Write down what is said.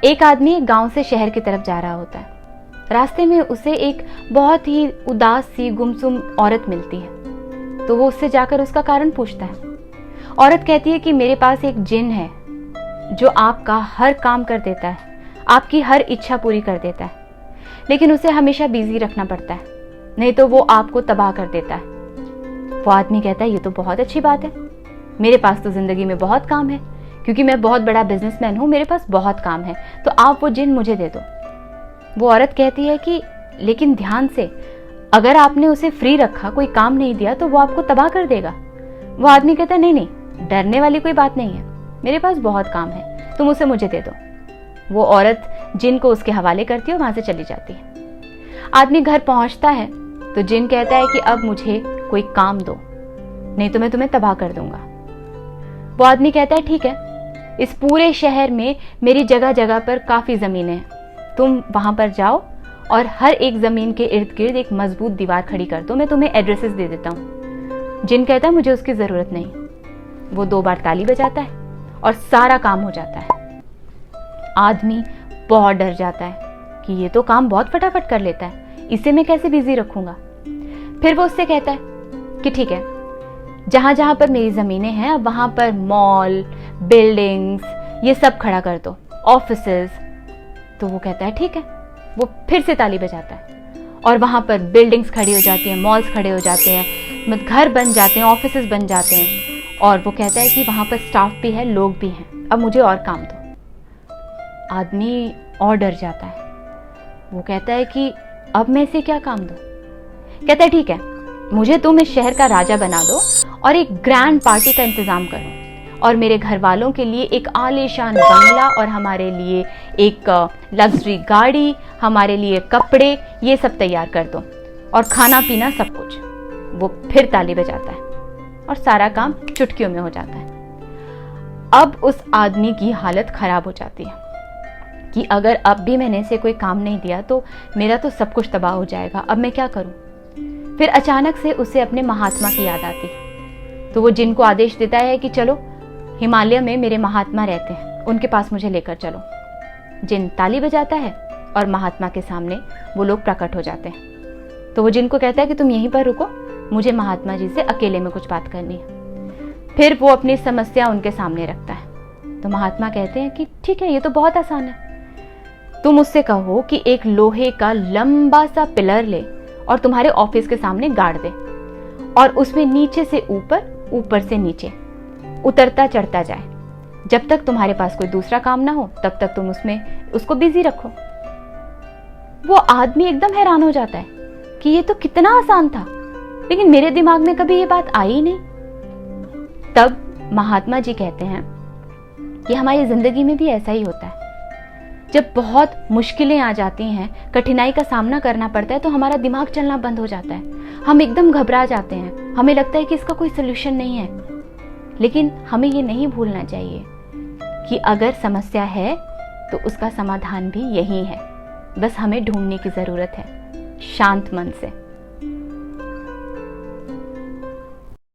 एक आदमी एक गांव से शहर की तरफ जा रहा होता है। रास्ते में उसे एक बहुत ही उदास सी गुमसुम औरत मिलती है। तो वो उससे जाकर उसका कारण पूछता है। औरत कहती है कि मेरे पास एक जिन है जो आपका हर काम कर देता है, आपकी हर इच्छा पूरी कर देता है, लेकिन उसे हमेशा बिजी रखना पड़ता है, नहीं तो वो आपको तबाह कर देता है। वो आदमी कहता है ये तो बहुत अच्छी बात है, मेरे पास तो जिंदगी में बहुत काम है, क्योंकि मैं बहुत बड़ा बिजनेसमैन हूं, मेरे पास बहुत काम है, तो आप वो जिन मुझे दे दो। वो औरत कहती है कि लेकिन ध्यान से, अगर आपने उसे फ्री रखा, कोई काम नहीं दिया, तो वो आपको तबाह कर देगा। वो आदमी कहता है नहीं नहीं, डरने वाली कोई बात नहीं है, मेरे पास बहुत काम है, तुम उसे मुझे दे दो। वो औरत जिन को उसके हवाले करती है और वहां से चली जाती है। आदमी घर पहुंचता है तो जिन कहता है कि अब मुझे कोई काम दो, नहीं तो मैं तुम्हें तबाह कर दूंगा। वो आदमी कहता है ठीक है, इस पूरे शहर में मेरी जगह जगह पर काफी जमीनें हैं, तुम वहां पर जाओ और हर एक जमीन के इर्द गिर्द एक मजबूत दीवार खड़ी कर दो, मैं तुम्हें एड्रेसेस दे देता हूँ। जिन कहता है मुझे उसकी जरूरत नहीं। वो 2 बार ताली बजाता है और सारा काम हो जाता है। आदमी बहुत डर जाता है कि ये तो काम बहुत फटाफट कर लेता है, इसे मैं कैसे बिजी रखूंगा। फिर वो उससे कहता है कि ठीक है, जहां जहां पर मेरी जमीनें हैं अब वहां पर मॉल, बिल्डिंग्स, ये सब खड़ा कर दो, ऑफिसेस। तो वो कहता है ठीक है। वो फिर से ताली बजाता है और वहां पर बिल्डिंग्स खड़ी हो जाती हैं, मॉल्स खड़े हो जाते हैं, घर बन जाते हैं, ऑफिसेस बन जाते हैं। और वो कहता है कि वहां पर स्टाफ भी है, लोग भी हैं, अब मुझे और काम दो। आदमी और डर जाता है। वो कहता है कि अब मैं इसे क्या काम दूं। कहता है ठीक है, मुझे तुम इस शहर का राजा बना दो और एक ग्रैंड पार्टी का इंतजाम करो, और मेरे घर वालों के लिए एक आलीशान बंगला, और हमारे लिए एक लग्जरी गाड़ी, हमारे लिए कपड़े, ये सब तैयार कर दो, और खाना पीना सब कुछ। वो फिर ताली बजाता है और सारा काम चुटकियों में हो जाता है। अब उस आदमी की हालत खराब हो जाती है कि अगर अब भी मैंने इसे कोई काम नहीं दिया तो मेरा तो सब कुछ तबाह हो जाएगा, अब मैं क्या करूं। फिर अचानक से उसे अपने महात्मा की याद आती, तो वो जिनको आदेश देता है कि चलो, हिमालय में मेरे महात्मा रहते हैं, उनके पास मुझे लेकर चलो। जिन ताली बजाता है और महात्मा के सामने वो लोग प्रकट हो जाते हैं। तो वो जिनको कहता है कि तुम यहीं पर रुको, मुझे महात्मा जी से अकेले में कुछ बात करनी है। फिर वो अपनी समस्या उनके सामने रखता है। तो महात्मा कहते हैं कि ठीक है, ये तो बहुत आसान है, तुम उससे कहो कि एक लोहे का लंबा सा पिलर ले और तुम्हारे ऑफिस के सामने गाड़ दे, और उसमें नीचे से ऊपर, ऊपर से नीचे उतरता चढ़ता जाए। जब तक तुम्हारे पास कोई दूसरा काम ना हो तब तक तुम उसमें उसको बिजी रखो। वो आदमी एकदम हैरान हो जाता है कि ये तो कितना आसान था, लेकिन मेरे दिमाग में कभी ये बात आई ही नहीं। तब महात्मा जी कहते हैं कि हमारी जिंदगी में भी ऐसा ही होता है। जब बहुत मुश्किलें आ जाती हैं, कठिनाई का सामना करना पड़ता है, तो हमारा दिमाग चलना बंद हो जाता है, हम एकदम घबरा जाते हैं, हमें लगता है कि इसका कोई सोल्यूशन नहीं है। लेकिन हमें ये नहीं भूलना चाहिए कि अगर समस्या है तो उसका समाधान भी यही है, बस हमें ढूंढने की जरूरत है, शांत मन से।